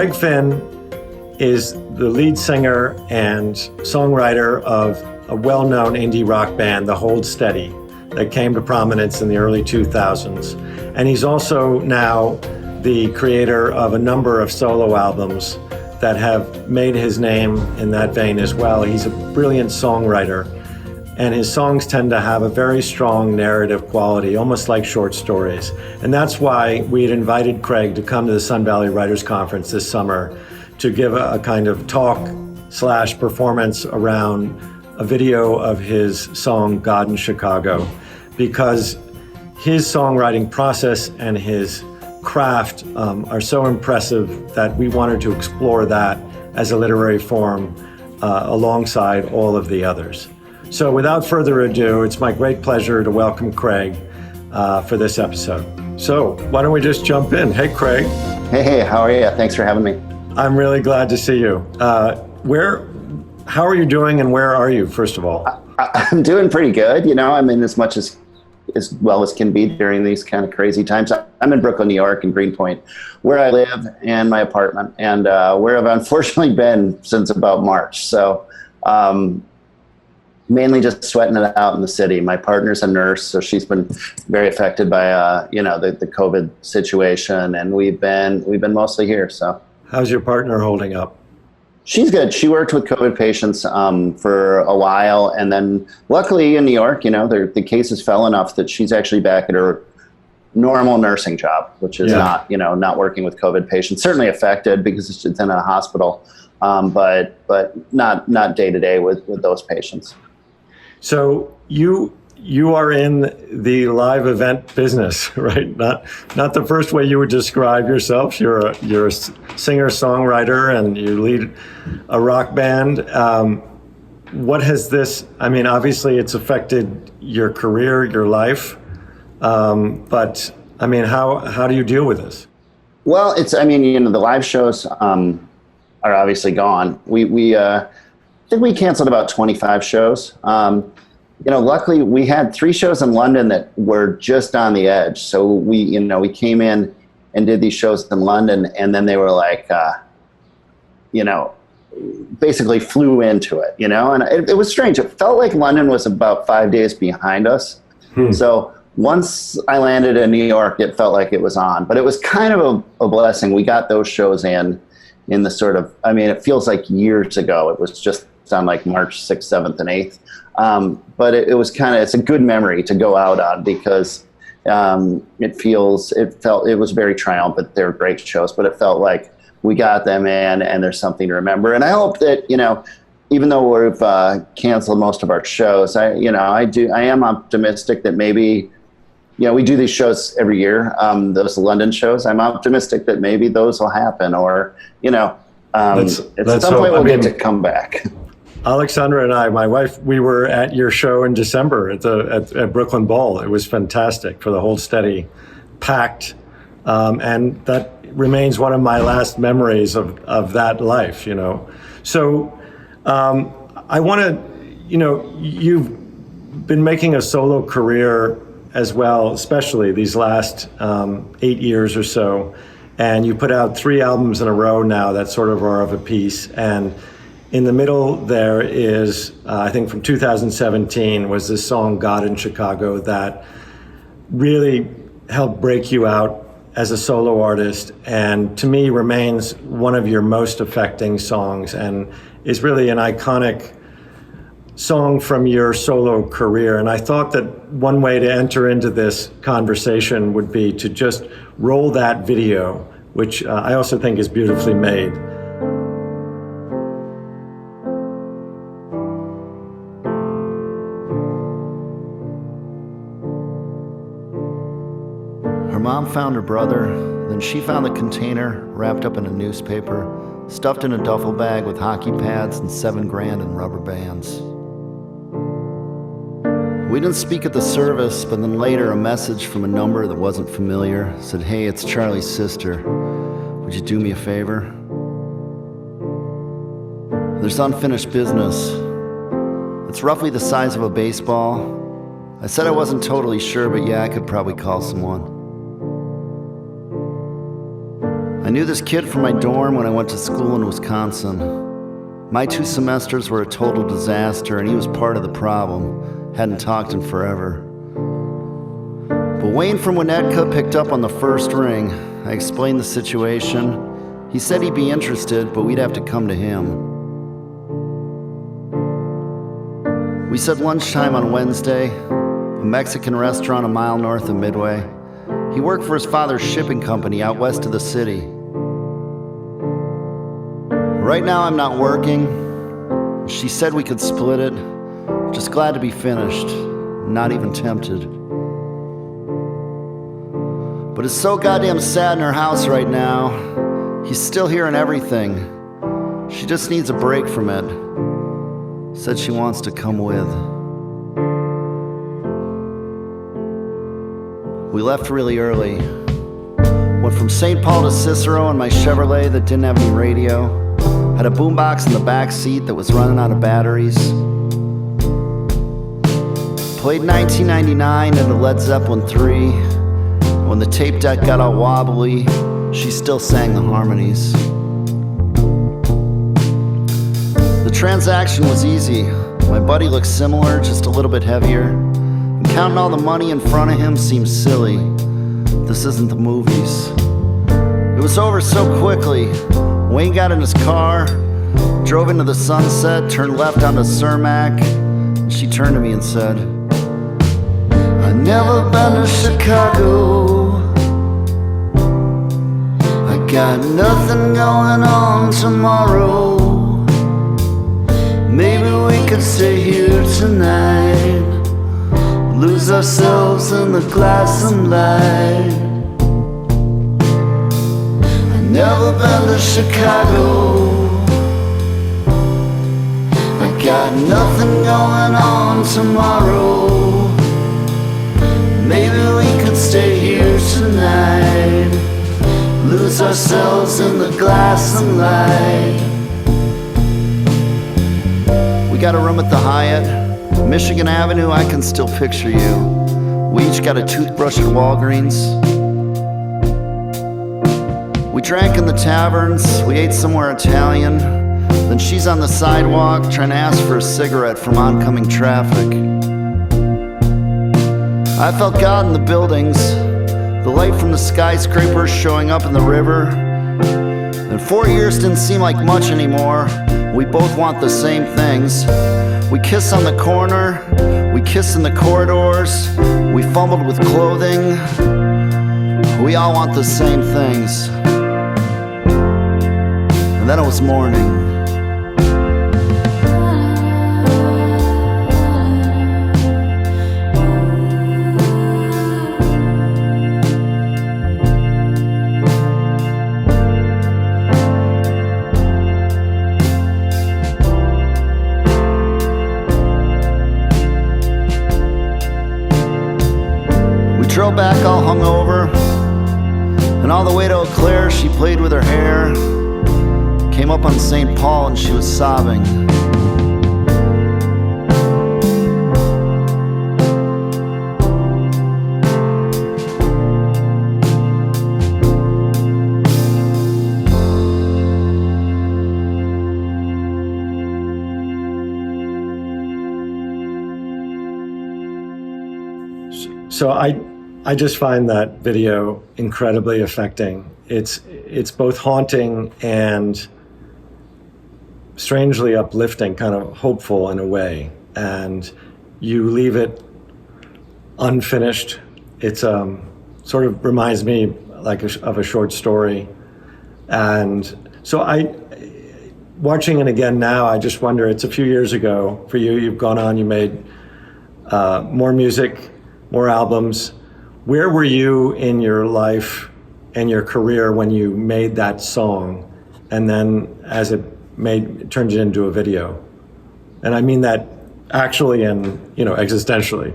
Craig Finn is the lead singer and songwriter of a well-known indie rock band, the Hold Steady, that came to prominence in the early 2000s. And he's also now the creator of a number of solo albums that have made his name in that vein as well. He's a brilliant songwriter, and his songs tend to have a very strong narrative quality, almost like short stories. And that's why we had invited Craig to come to the Sun Valley Writers Conference this summer to give a kind of talk/performance around a video of his song, God in Chicago, because his songwriting process and his craft are so impressive that we wanted to explore that as a literary form alongside all of the others. So without further ado, it's my great pleasure to welcome Craig for this episode. So why don't we just jump in? Hey, Craig. Hey, how are you? Thanks for having me. I'm really glad to see you. How are you doing and where are you, first of all? I'm doing pretty good. I'm in as much as well as can be during these kind of crazy times. I'm in Brooklyn, New York, in Greenpoint, where I live, and my apartment, and where I've unfortunately been since about March. So mainly just sweating it out in the city. My partner's a nurse, so she's been very affected by the COVID situation, and we've been mostly here. So how's your partner holding up? She's good. She worked with COVID patients for a while, and then luckily in New York, the cases fell enough that she's actually back at her normal nursing job, which is not working with COVID patients. Certainly affected because it's in a hospital, but not day to day with those patients. So you are in the live event business, right? Not the first way you would describe yourself. You're a singer-songwriter and you lead a rock band. What has this, obviously it's affected your career, your life, but how do you deal with this? Well, the live shows are obviously gone. I think we canceled about 25 shows. Luckily we had 3 shows in London that were just on the edge. So we came in and did these shows in London, and then they were like, basically flew into it, and it was strange. It felt like London was about 5 days behind us. So once I landed in New York, it felt like it was on, but it was kind of a blessing. We got those shows in the sort of, it feels like years ago. It was just on like March 6th, 7th, and 8th. But it was it's a good memory to go out on because it was very triumphant. They were great shows, but it felt like we got them in and there's something to remember. And I hope that, even though we've canceled most of our shows, I am optimistic that maybe, we do these shows every year, those London shows. I'm optimistic that maybe those will happen, or, at some point we'll get to come back. Alexandra and I, my wife, we were at your show in December at Brooklyn Bowl. It was fantastic for the Hold Steady, packed, and that remains one of my last memories of that life. So I want to, you've been making a solo career as well, especially these last 8 years or so, and you put out 3 albums in a row now that sort of are of a piece. And in the middle there is, I think from 2017, was this song, God in Chicago, that really helped break you out as a solo artist, and to me remains one of your most affecting songs and is really an iconic song from your solo career. And I thought that one way to enter into this conversation would be to just roll that video, which I also think is beautifully made. Her mom found her brother, then she found the container wrapped up in a newspaper, stuffed in a duffel bag with hockey pads and $7,000 in rubber bands. We didn't speak at the service, but then later a message from a number that wasn't familiar said, "Hey, it's Charlie's sister. Would you do me a favor? There's unfinished business. It's roughly the size of a baseball." I said I wasn't totally sure, but yeah, I could probably call someone. I knew this kid from my dorm when I went to school in Wisconsin. My 2 semesters were a total disaster, and he was part of the problem. Hadn't talked in forever. But Wayne from Winnetka picked up on the first ring. I explained the situation. He said he'd be interested, but we'd have to come to him. We said lunchtime on Wednesday, a Mexican restaurant a mile north of Midway. He worked for his father's shipping company out west of the city. Right now I'm not working. She said we could split it. Just glad to be finished, not even tempted. But it's so goddamn sad in her house right now. He's still hearing everything. She just needs a break from it. Said she wants to come with. We left really early. Went from St. Paul to Cicero in my Chevrolet that didn't have any radio. Had a boombox in the back seat that was running out of batteries. Played 1999 into Led Zeppelin 3. When the tape deck got all wobbly, she still sang the harmonies. The transaction was easy. My buddy looked similar, just a little bit heavier. And counting all the money in front of him seems silly. This isn't the movies. It was over so quickly. Wayne got in his car, drove into the sunset, turned left onto Cermak. And she turned to me and said, "I've never been to Chicago. I got nothing going on tomorrow. Maybe we could stay here tonight, lose ourselves in the glass and light. I've never been to Chicago. I got nothing going on tomorrow. Maybe we could stay here tonight, lose ourselves in the glass and light." We got a room at the Hyatt, Michigan Avenue. I can still picture you. We each got a toothbrush at Walgreens. We drank in the taverns, we ate somewhere Italian. Then she's on the sidewalk trying to ask for a cigarette from oncoming traffic. I felt God in the buildings, the light from the skyscrapers showing up in the river. And 4 years didn't seem like much anymore. We both want the same things. We kiss on the corner, we kiss in the corridors, we fumbled with clothing. We all want the same things. And then it was morning. Drove back all hungover, and all the way to Eau Claire she played with her hair. Came up on St. Paul and she was sobbing. So I just find that video incredibly affecting. It's both haunting and strangely uplifting, kind of hopeful in a way. And you leave it unfinished. It's sort of reminds me like of a short story. And so watching it again now, I just wonder, it's a few years ago for you. You've gone on, you made more music, more albums. Where were you in your life and your career when you made that song, and then as it turned it into a video? And I mean that actually and existentially.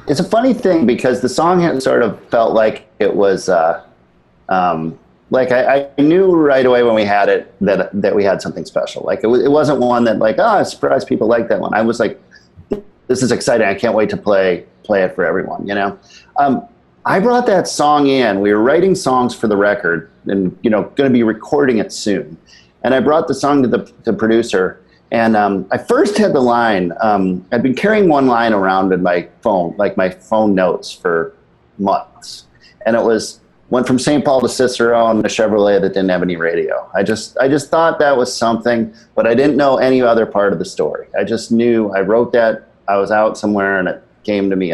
It's a funny thing because the song had sort of felt like it was like I knew right away when we had it that we had something special. Like it wasn't one that like, I'm surprised people like that one. I was like, this is exciting. I can't wait to play it for everyone, I brought that song in. We were writing songs for the record and, going to be recording it soon. And I brought the song to the producer. And I first had the line. I'd been carrying one line around in my phone, like my phone notes, for months. And it went from St. Paul to Cicero on a Chevrolet that didn't have any radio. I just thought that was something, but I didn't know any other part of the story. I just knew I wrote that. I was out somewhere and it came to me,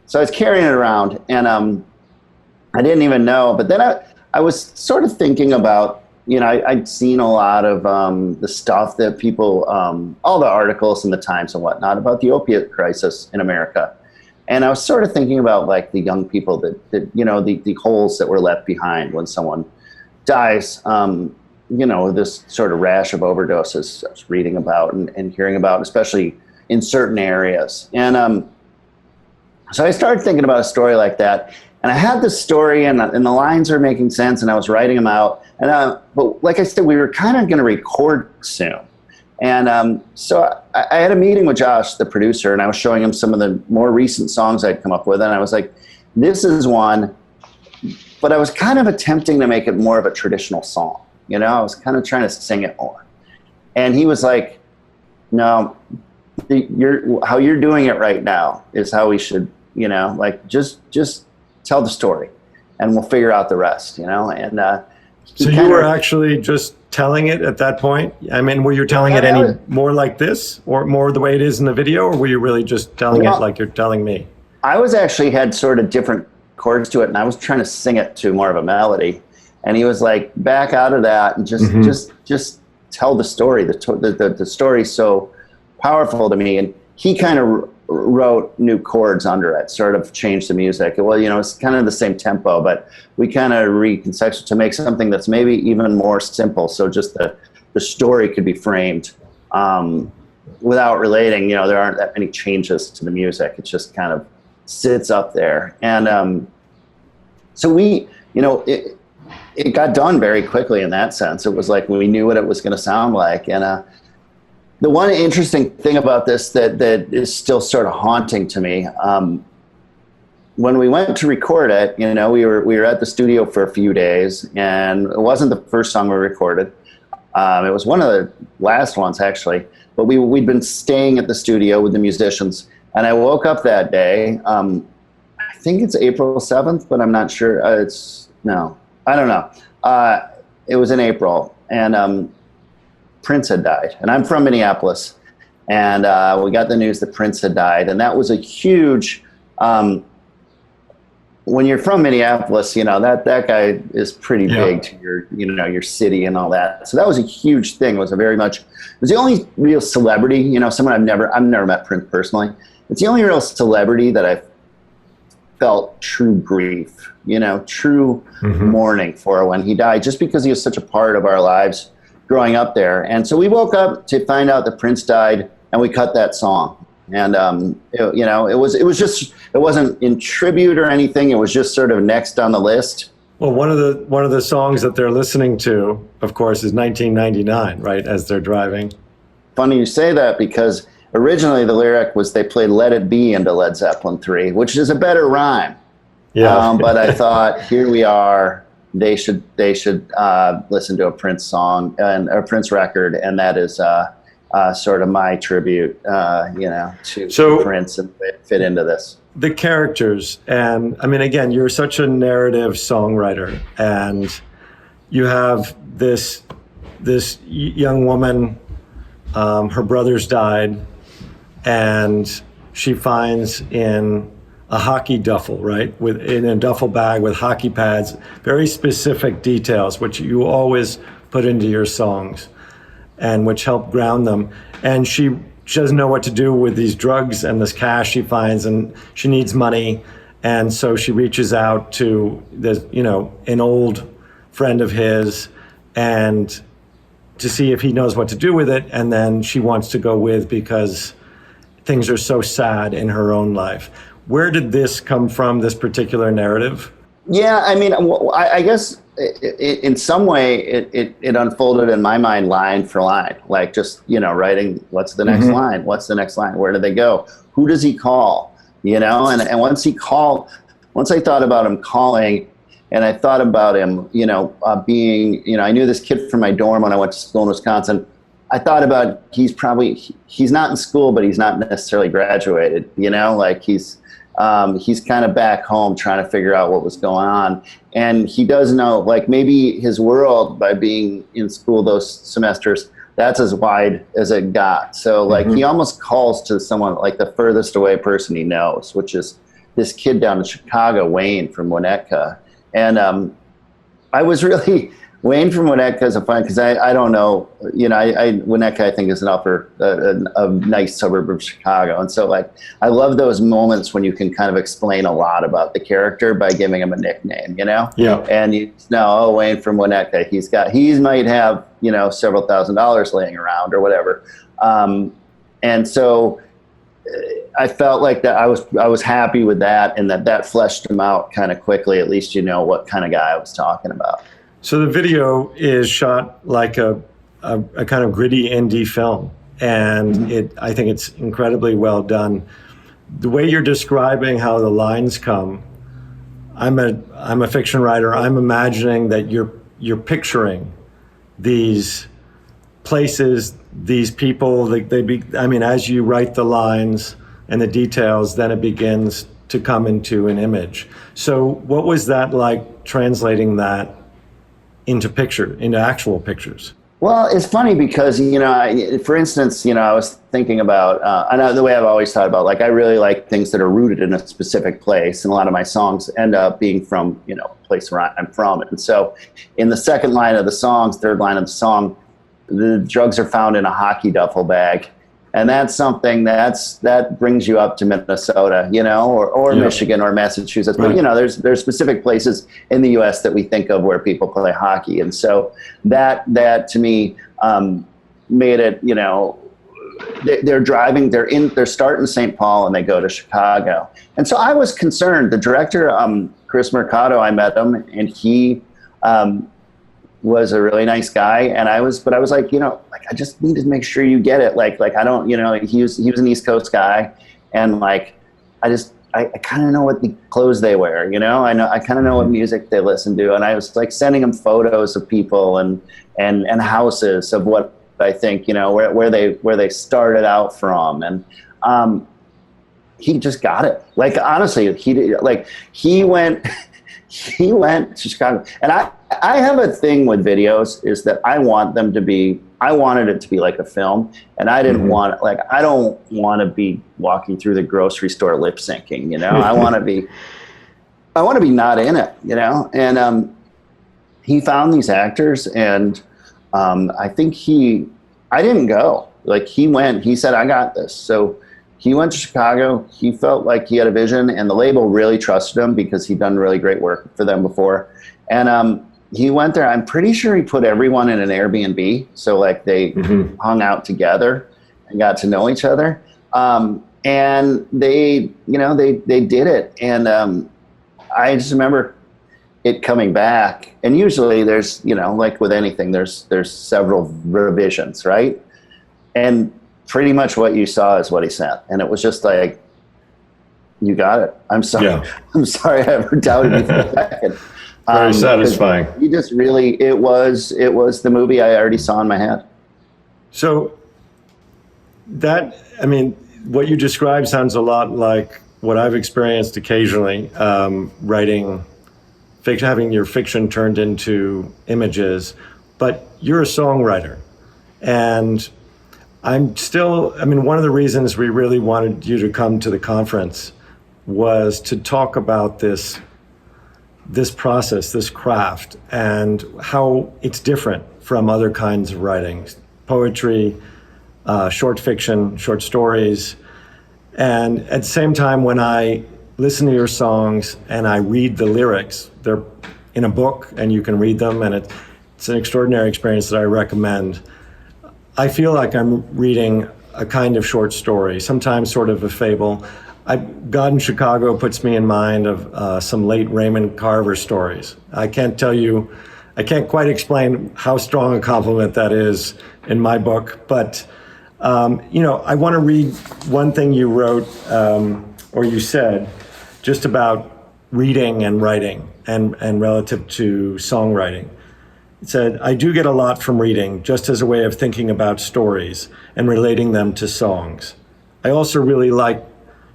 so I was carrying it around, and I didn't even know. But then I was sort of thinking about, I'd seen a lot of the stuff that people, all the articles in the Times and whatnot about the opiate crisis in America. And I was sort of thinking about like the young people that the holes that were left behind when someone dies, this sort of rash of overdoses I was reading about and hearing about, especially in certain areas. And so I started thinking about a story like that. And I had this story, and the lines are making sense, and I was writing them out. And but like I said, we were kind of going to record soon. And so I had a meeting with Josh, the producer, and I was showing him some of the more recent songs I'd come up with. And I was like, this is one, but I was kind of attempting to make it more of a traditional song. I was kind of trying to sing it more. And he was like, no, how you're doing it right now is how we should, just tell the story and we'll figure out the rest, And so you were actually just telling it at that point? I mean, were you telling it any more like this, or more the way it is in the video, or were you really just telling it like you're telling me? I was actually had sort of different chords to it, and I was trying to sing it to more of a melody. And he was like, back out of that and just tell the story. The story's so powerful to me. And he kind of wrote new chords under it, sort of changed the music. Well, it's kind of the same tempo, but we kind of recontextualized to make something that's maybe even more simple. So just the story could be framed without relating. There aren't that many changes to the music. It just kind of sits up there. And so we, it got done very quickly in that sense. It was like we knew what it was going to sound like. And the one interesting thing about this that is still sort of haunting to me, when we went to record it, we were at the studio for a few days, and it wasn't the first song we recorded. It was one of the last ones, actually. But we'd been staying at the studio with the musicians, and I woke up that day. I think it's April 7th, but I'm not sure. I don't know. It was in April, and Prince had died, and I'm from Minneapolis, and we got the news that Prince had died, and that was a huge. When you're from Minneapolis, that guy is pretty big to your city and all that. So that was a huge thing. It was the only real celebrity, someone I've never met Prince personally. It's the only real celebrity that I've felt true grief, true mourning for when he died, just because he was such a part of our lives growing up there. And so we woke up to find out that Prince died, and we cut that song. And it wasn't in tribute or anything. It was just sort of next on the list. Well, one of the songs that they're listening to, of course, is 1999, right, as they're driving. Funny you say that, because originally the lyric was they played Let It Be into Led Zeppelin 3, which is a better rhyme. Yeah. But I thought, here we are. They should listen to a Prince song and a Prince record, and that is sort of my tribute, to Prince, and fit into this. The characters, and I mean, again, you're such a narrative songwriter, and you have this young woman. Her brothers died, and she finds in a hockey duffel, right? In a duffel bag with hockey pads, very specific details, which you always put into your songs and which help ground them. And she doesn't know what to do with these drugs and this cash she finds, and she needs money. And so she reaches out to an old friend of his, and to see if he knows what to do with it. And then she wants to go with, because things are so sad in her own life. Where did this come from, this particular narrative? Yeah, I mean, I guess in some way it unfolded in my mind line for line, like just, writing, what's the next line? What's the next line? Where do they go? Who does he call? And once once I thought about him calling, and I thought about him, being, I knew this kid from my dorm when I went to school in Wisconsin. I thought about he's not in school, but he's not necessarily graduated. Like he's kind of back home trying to figure out what was going on, and he does know, like, maybe his world, by being in school those semesters, that's as wide as it got. So like he almost calls to someone, like the furthest away person he knows, which is this kid down in Chicago, Wayne from Winnetka. And I was really, Wayne from Winnetka is a fun, because I don't know, Winnetka I think is a nice suburb of Chicago. And so like, I love those moments when you can kind of explain a lot about the character by giving him a nickname, Yeah. And you know, Wayne from Winnetka, he might have, several $1,000s laying around or whatever. And so I felt like that I was happy with that, and that fleshed him out kind of quickly. At least you know what kind of guy I was talking about. So the video is shot like a kind of gritty indie film, and I think it's incredibly well done. The way you're describing how the lines come, I'm a fiction writer. I'm imagining that you're picturing these places, these people. As you write the lines and the details, then it begins to come into an image. So what was that like, translating that into actual pictures? Well, it's funny because, for instance, I was thinking about, I know the way I've always thought about, like, I really like things that are rooted in a specific place. And a lot of my songs end up being from, a place where I'm from. And so in the second line of the song, third line of the song, the drugs are found in a hockey duffel bag. And that's something that brings you up to Minnesota, or Michigan or Massachusetts. But, there's specific places in the U.S. that we think of where people play hockey. And so that to me made it, they're driving, they're starting St. Paul and they go to Chicago. And so I was concerned. The director, Chris Mercado, I met him, and he was a really nice guy. And I was like, I just need to make sure you get it. Like I don't, he was an East Coast guy, and like, I kind of know what the clothes they wear, I kind of know what music they listen to. And I was like sending him photos of people and houses of what I think, where they started out from. And he just got it. Like, honestly, he went to Chicago. And I have a thing with videos, is that I wanted it to be like a film, and I didn't I don't want to be walking through the grocery store lip syncing, I want to be not in it, and he found these actors, and I think I didn't go, like he said, I got this. So he went to Chicago. He felt like he had a vision, and the label really trusted him because he'd done really great work for them before. And he went there. I'm pretty sure he put everyone in an Airbnb, so like they hung out together and got to know each other. And they did it. And I just remember it coming back. And usually there's, like with anything, there's several revisions, right? And pretty much what you saw is what he sent. And it was just like, you got it. I'm sorry. Yeah. I'm sorry I ever doubted you for a second. Very satisfying. He just really, it was the movie I already saw in my head. So what you described sounds a lot like what I've experienced occasionally, writing fiction, having your fiction turned into images, but you're a songwriter. And one of the reasons we really wanted you to come to the conference was to talk about this process, this craft, and how it's different from other kinds of writing, poetry, short fiction, short stories. And at the same time, when I listen to your songs and I read the lyrics, they're in a book and you can read them, and it's an extraordinary experience that I recommend. I feel like I'm reading a kind of short story, sometimes sort of a fable. God in Chicago puts me in mind of some late Raymond Carver stories. I can't quite explain how strong a compliment that is in my book, but I want to read one thing you wrote, or you said, just about reading and writing and relative to songwriting. It said, I do get a lot from reading, just as a way of thinking about stories and relating them to songs. I also really like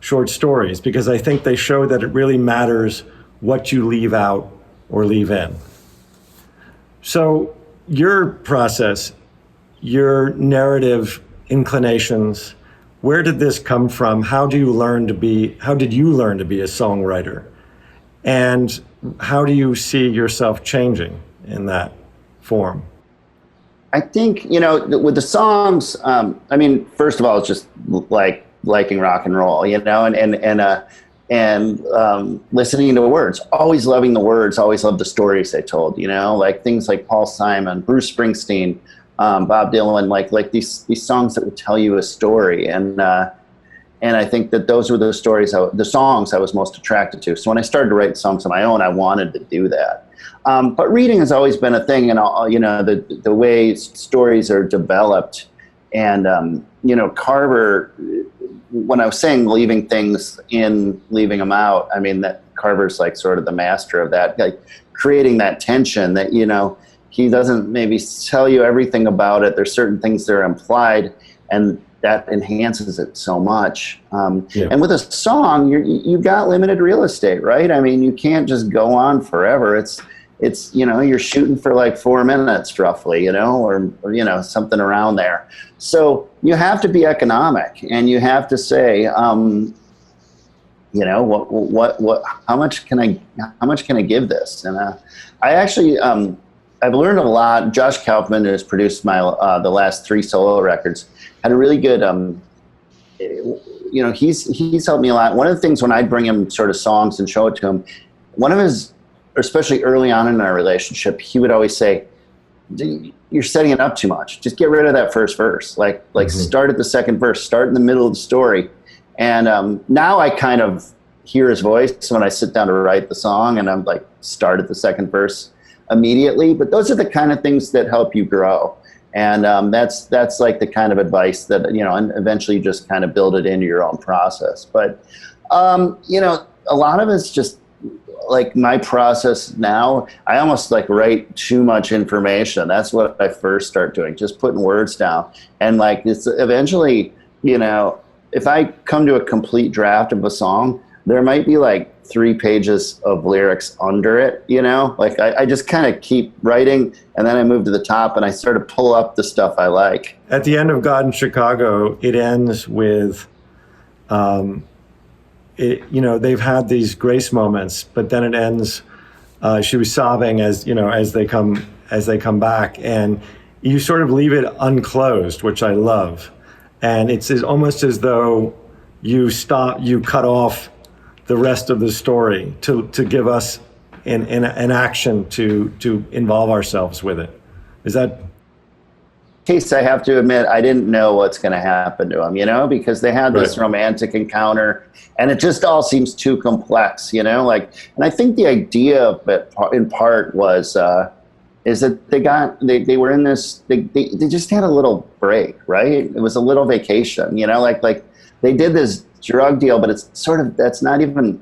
short stories because I think they show that it really matters what you leave out or leave in. So your process, your narrative inclinations, where did this come from? How did you learn to be a songwriter? And how do you see yourself changing in that form? I think, with the songs, I mean, first of all, it's just like liking rock and roll, and listening to words, always loving the words, always loved the stories they told, like things like Paul Simon, Bruce Springsteen, Bob Dylan, like these songs that would tell you a story. And I think that those were the songs I was most attracted to. So when I started to write songs of my own, I wanted to do that. But reading has always been a thing, and the way stories are developed. And Carver, when I was saying leaving things in, leaving them out, I mean that Carver's like sort of the master of that, like creating that tension that he doesn't maybe tell you everything about it. There's certain things that are implied, and that enhances it so much. And with a song, you've got limited real estate, right? I mean, you can't just go on forever. It's you're shooting for like 4 minutes roughly, or something around there. So you have to be economic, and you have to say, how much can I give this? And I actually, I've learned a lot. Josh Kaufman, who's produced my the last 3 solo records, had a really good, he's helped me a lot. One of the things when I'd bring him sort of songs and show it to him, one of his, especially early on in our relationship, he would always say, you're setting it up too much. Just get rid of that first verse. Like start at the second verse, start in the middle of the story. And now I kind of hear his voice when I sit down to write the song, and I'm like, start at the second verse immediately. But those are the kind of things that help you grow. And that's like the kind of advice that, and eventually you just kind of build it into your own process. But, a lot of it's just like my process now. I almost like write too much information. That's what I first start doing, just putting words down. And like, it's eventually, if I come to a complete draft of a song, there might be like 3 pages of lyrics under it, like I just kind of keep writing, and then I move to the top and I sort of pull up the stuff I like. At the end of God in Chicago, it ends with, they've had these grace moments, but then it ends, she was sobbing as they come back, and you sort of leave it unclosed, which I love. And it's almost as though you cut off the rest of the story to give us an action to involve ourselves with it. Is that? Case, I have to admit, I didn't know what's going to happen to him, because they had this romantic encounter, and it just all seems too complex, and I think the idea of it in part was, is that they were in this, they just had a little break, right? It was a little vacation, like they did this drug deal, but it's sort of, that's not even,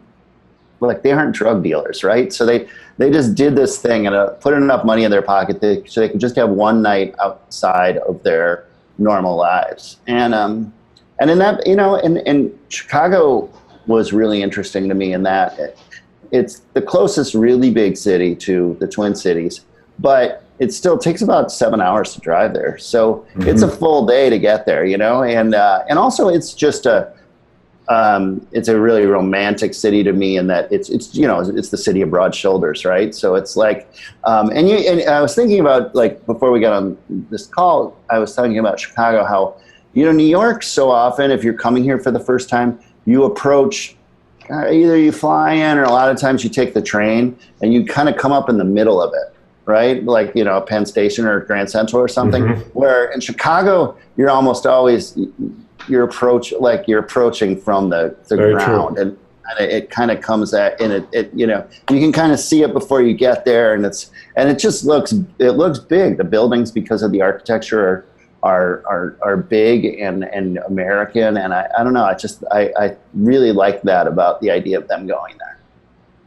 like they aren't drug dealers, right? So they just did this thing and put enough money in their pocket so they could just have one night outside of their normal lives. And in that, and Chicago was really interesting to me in that it's the closest really big city to the Twin Cities, but it still takes about 7 hours to drive there. So it's a full day to get there, and also it's just it's a really romantic city to me in that it's the city of broad shoulders, right? So it's like, and I was thinking about, like, before we got on this call, I was talking about Chicago, how, New York, so often, if you're coming here for the first time, you approach, either you fly in or a lot of times you take the train, and you kind of come up in the middle of it, right? Like, Penn Station or Grand Central or something, where in Chicago, you're almost always, you're approaching from the ground, and it kind of comes at, and it you can kind of see it before you get there, and it just looks big. The buildings, because of the architecture, are big and American, and I don't know, I really like that about the idea of them going there.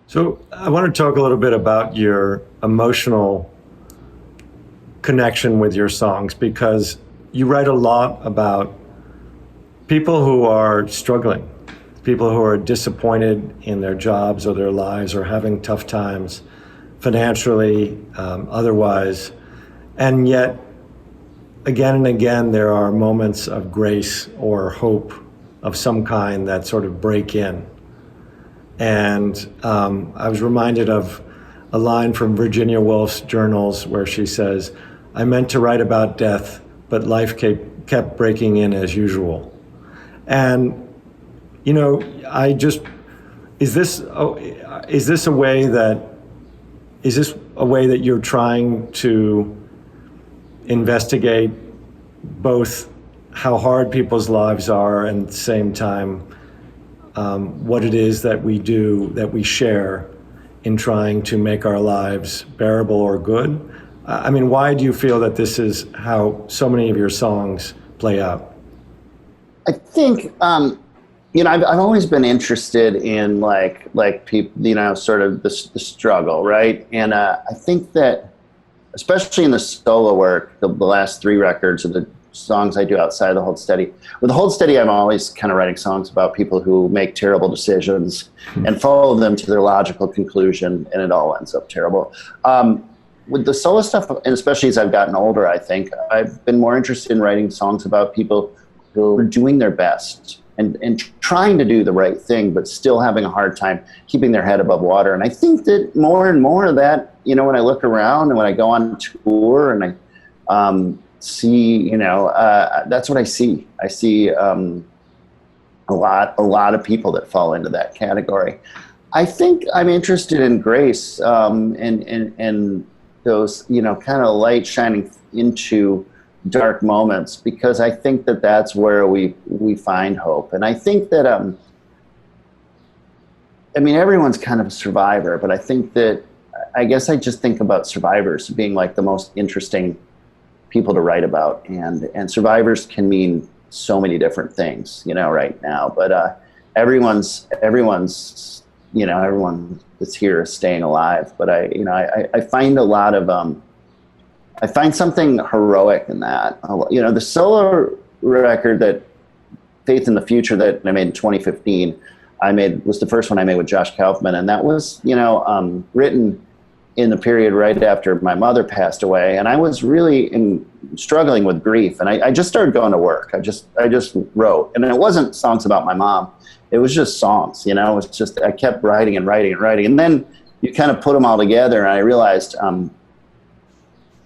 So I want to talk a little bit about your emotional connection with your songs, because you write a lot about people who are struggling, people who are disappointed in their jobs or their lives or having tough times financially, otherwise. And yet, again and again, there are moments of grace or hope of some kind that sort of break in. And I was reminded of a line from Virginia Woolf's journals where she says, "I meant to write about death, but life kept breaking in as usual." And, you know, is this a way that you're trying to investigate both how hard people's lives are and at the same time what it is that we do, that we share in trying to make our lives bearable or good? I mean, why do you feel that this is how so many of your songs play out? I think, I've always been interested in like people, sort of the struggle, right? And I think that, especially in the solo work, the last 3 records of the songs I do outside of the Hold Steady. With the Hold Steady, I'm always kind of writing songs about people who make terrible decisions and follow them to their logical conclusion, and it all ends up terrible. With the solo stuff, and especially as I've gotten older, I think I've been more interested in writing songs about people who are doing their best and trying to do the right thing, but still having a hard time keeping their head above water. And I think that more and more of that, when I look around and when I go on tour and I see, that's what I see. I see a lot of people that fall into that category. I think I'm interested in grace and those, kind of light shining into dark moments, because I think that that's where we find hope. And I think that, everyone's kind of a survivor, but I think that, I guess I just think about survivors being like the most interesting people to write about. And survivors can mean so many different things, right now. But everyone's everyone that's here is staying alive. But I find a lot of, I find something heroic in that. The solo record, that Faith in the Future, that I made in 2015, was the first one I made with Josh Kaufman. And that was, written in the period right after my mother passed away. And I was really struggling with grief. And I just started going to work. I just wrote. And it wasn't songs about my mom. It was just songs, it was just, I kept writing and writing and writing. And then you kind of put them all together, and I realized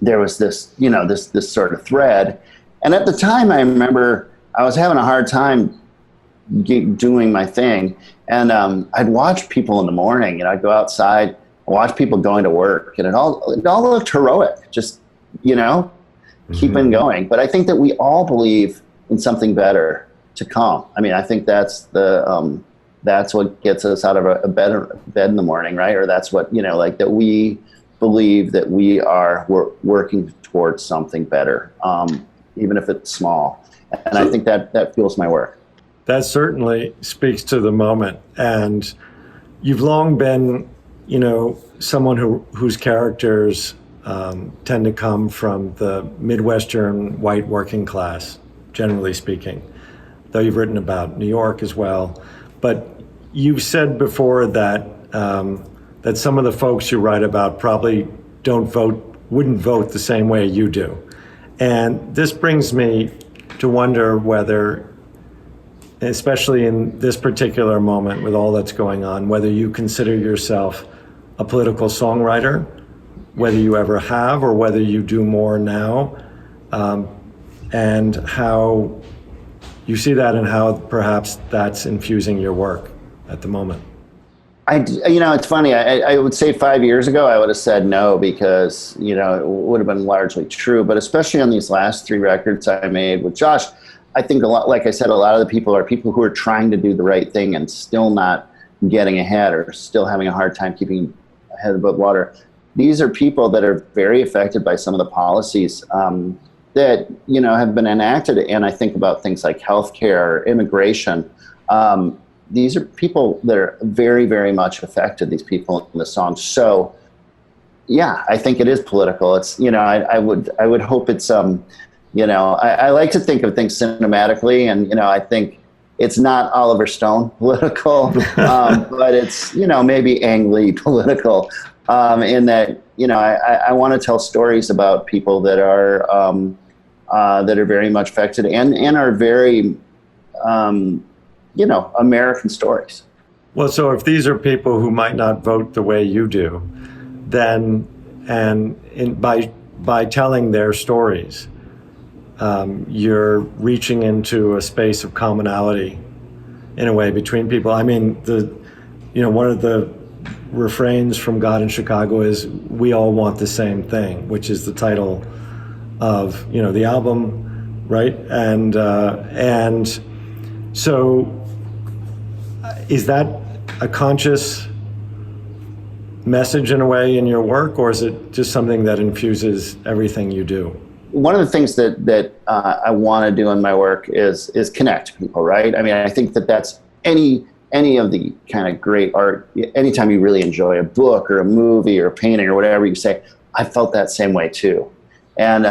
there was this, this sort of thread. And at the time, I remember I was having a hard time doing my thing. And I'd watch people in the morning, and I'd go outside, watch people going to work, and it all looked heroic, just, keeping going. But I think that we all believe in something better to come. I think that's that's what gets us out of a bed in the morning, right? Or that's what, that we believe that we are working towards something better, even if it's small. And I think that fuels my work. That certainly speaks to the moment. And you've long been, someone whose characters tend to come from the Midwestern white working class, generally speaking, though you've written about New York as well. But you've said before that that some of the folks you write about probably wouldn't vote the same way you do. And this brings me to wonder whether, especially in this particular moment with all that's going on, whether you consider yourself a political songwriter, whether you ever have, or whether you do more now, and how you see that and how perhaps that's infusing your work at the moment. It's funny. I would say 5 years ago, I would have said no, because, it would have been largely true. But especially on these last 3 records I made with Josh, I think like I said, a lot of the people are people who are trying to do the right thing and still not getting ahead, or still having a hard time keeping head above water. These are people that are very affected by some of the policies that, have been enacted. And I think about things like healthcare, immigration, these are people that are very, very much affected, these people in the song. So yeah, I think it is political. It's, I would hope it's, I like to think of things cinematically, and, I think it's not Oliver Stone political, but it's, maybe Ang Lee political, in that, I want to tell stories about people that are very much affected and are very, American stories. Well, so if these are people who might not vote the way you do, then, by telling their stories, you're reaching into a space of commonality in a way between people. I mean, one of the refrains from God in Chicago is "We all want the same thing," which is the title of, the album, right? And so is that a conscious message in a way in your work, or is it just something that infuses everything you do? One of the things that I want to do in my work is connect people, right? I mean, I think that's any of the kind of great art. Anytime you really enjoy a book or a movie or a painting or whatever, you say, I felt that same way too. And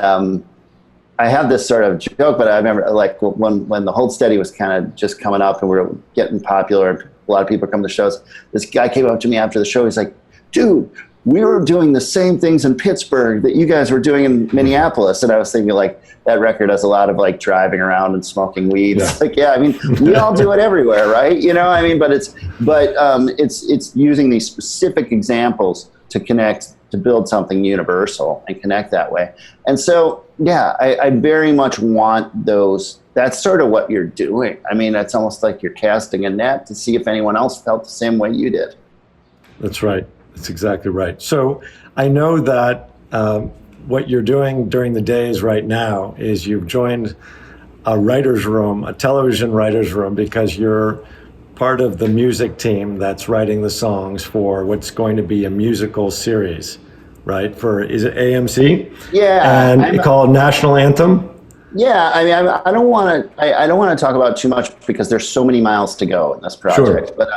I have this sort of joke, but I remember like when the Hold Steady was kind of just coming up and we were getting popular, and a lot of people come to shows. This guy came up to me after the show. He's like, dude, we were doing the same things in Pittsburgh that you guys were doing in Minneapolis. And I was thinking, like, that record has a lot of like driving around and smoking weed. Yeah. It's like, yeah, I mean, we all do it everywhere, right? I mean, but it's using these specific examples to connect, to build something universal and connect that way. And so, yeah, I very much want those. That's sort of what you're doing. I mean, it's almost like you're casting a net to see if anyone else felt the same way you did. That's right. That's exactly right. So I know that what you're doing during the days right now is you've joined a writer's room, a television writer's room, because you're part of the music team that's writing the songs for what's going to be a musical series, right? Is it AMC? Yeah. And called National Anthem? Yeah, I mean, I don't want to talk about too much because there's so many miles to go in this project. Sure. But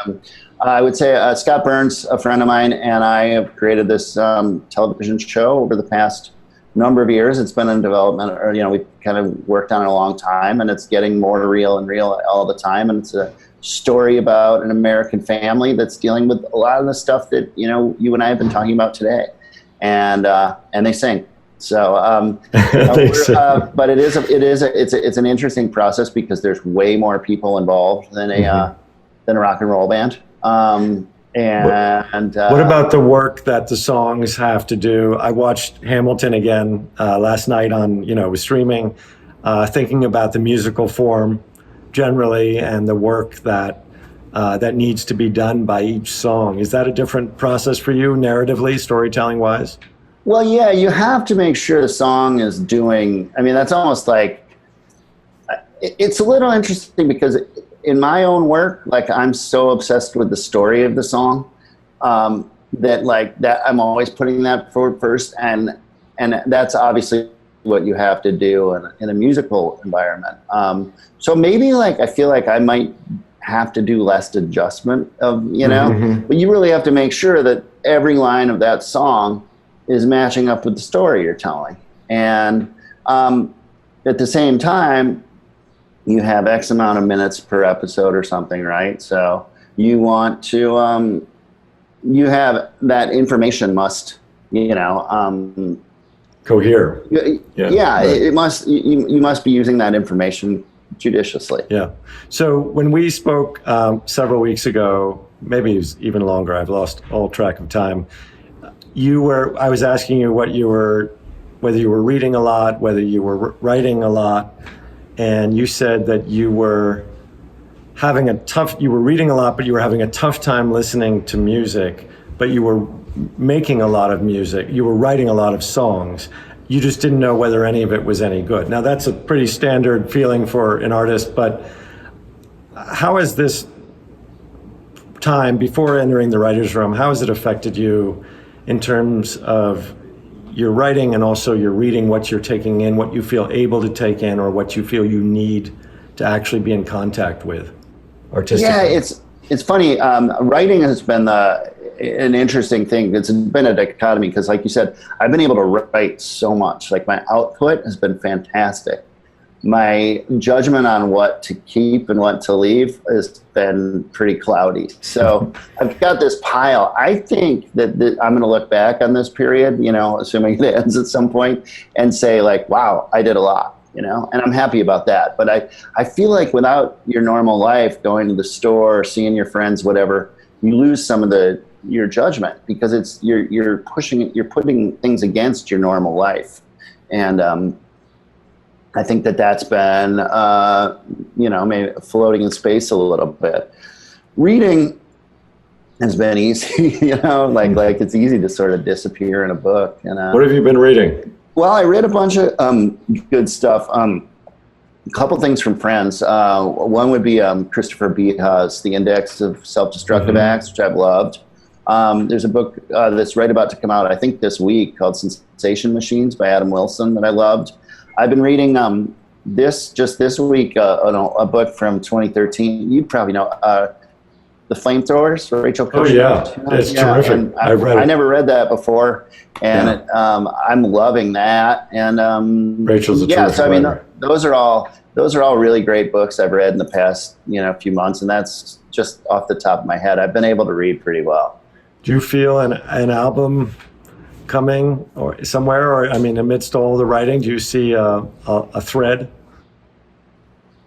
I would say Scott Burns, a friend of mine, and I have created this television show over the past number of years. It's been in development, or we kind of worked on it a long time, and it's getting more real and real all the time. And it's a story about an American family that's dealing with a lot of the stuff that you and I have been talking about today, and they sing. So, but it's an interesting process because there's way more people involved than a rock and roll band. What about the work that the songs have to do? I watched Hamilton again last night on streaming, thinking about the musical form generally and the work that needs to be done by each song. Is that a different process for you, narratively, storytelling wise? Well, yeah, you have to make sure the song is doing, I mean, that's almost like, it's a little interesting because in my own work, like I'm so obsessed with the story of the song that I'm always putting that forward first. And that's obviously what you have to do in a musical environment. So maybe I feel like I might have to do less adjustment of, but you really have to make sure that every line of that song is matching up with the story you're telling. And at the same time, you have X amount of minutes per episode or something, right? So you want to, you have that information must, cohere. Yeah, right. It must, you must be using that information judiciously. Yeah. So when we spoke several weeks ago, maybe it was even longer, I've lost all track of time, I was asking you whether you were reading a lot, whether you were writing a lot, and you said that you were reading a lot, but you were having a tough time listening to music, but you were making a lot of music, you were writing a lot of songs. You just didn't know whether any of it was any good. Now that's a pretty standard feeling for an artist, but how has this time before entering the writer's room, how has it affected you in terms of your writing and also your reading, what you're taking in, what you feel able to take in, or what you feel you need to actually be in contact with artistically? Yeah, It's funny. Writing has been an interesting thing. It's been a dichotomy because, like you said, I've been able to write so much. Like my output has been fantastic. My judgment on what to keep and what to leave has been pretty cloudy. So I've got this pile. I think that I'm going to look back on this period, assuming it ends at some point, and say like, wow, I did a lot. And I'm happy about that. But I feel like without your normal life, going to the store, seeing your friends, whatever, you lose some of your judgment because you're putting things against your normal life. And I think that's been, maybe floating in space a little bit. Reading has been easy, like it's easy to sort of disappear in a book. What have you been reading? Well, I read a bunch of good stuff. A couple things from friends. One would be Christopher Beha's The Index of Self-Destructive Acts, which I've loved. There's a book that's right about to come out, I think this week, called Sensation Machines by Adam Wilson that I loved. I've been reading this week, a book from 2013. You probably know The Flamethrowers, Rachel Cushing. Oh yeah, it's terrific. I never read that before, and I'm loving that. And Rachel's a terrific so I mean, writer. those are all really great books I've read in the past few months, and that's just off the top of my head. I've been able to read pretty well. Do you feel an album coming or somewhere, or amidst all the writing, do you see a thread?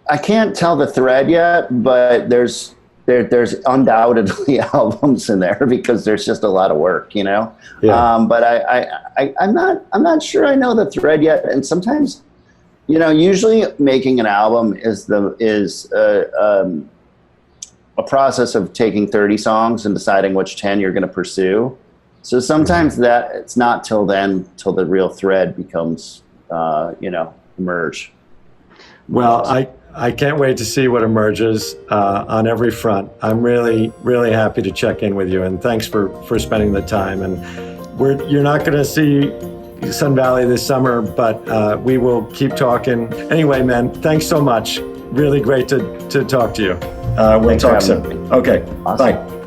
I can't tell the thread yet, but there's undoubtedly albums in there because there's just a lot of work, Yeah. But I'm not sure I know the thread yet. And sometimes, usually making an album is a process of taking 30 songs and deciding which 10 you're going to pursue. So sometimes that it's not till the real thread becomes, emerge. Well, I can't wait to see what emerges on every front. I'm really, really happy to check in with you, and thanks for spending the time. And you're not going to see Sun Valley this summer, but we will keep talking. Anyway, man, thanks so much. Really great to talk to you. We'll talk soon. Okay, Awesome. bye.